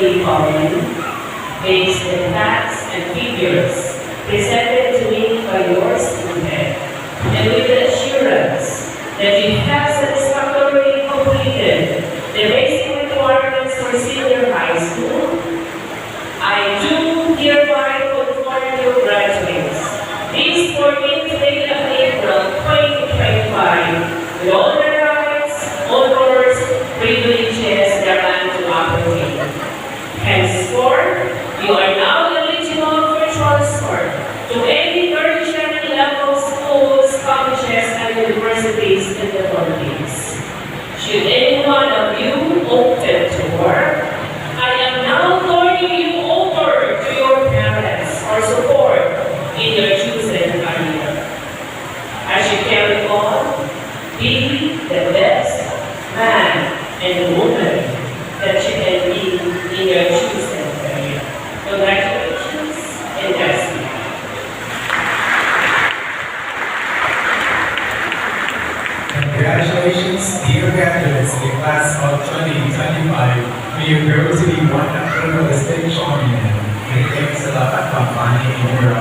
the following based on facts and figures presented to me by your student, and with the assurance that you have satisfactorily completed the basic requirements for senior high school, I do hereby confirm you graduates this 14th day of April 2025 with all the rights, honors, privileges therein to approve. Henceforth, you are now eligible for transfer to any tertiary level schools, colleges, and universities in the Philippines. Should any one of you opt to work, I am now turning you over to your parents for support in your chosen career. As you carry on, be the best man and woman that you can be in your chosen career. Congratulations and Godspeed. Congratulations, dear graduates in the class of 2025. May you grow to be one of the distinguished honor. May thanks a lot for finding in your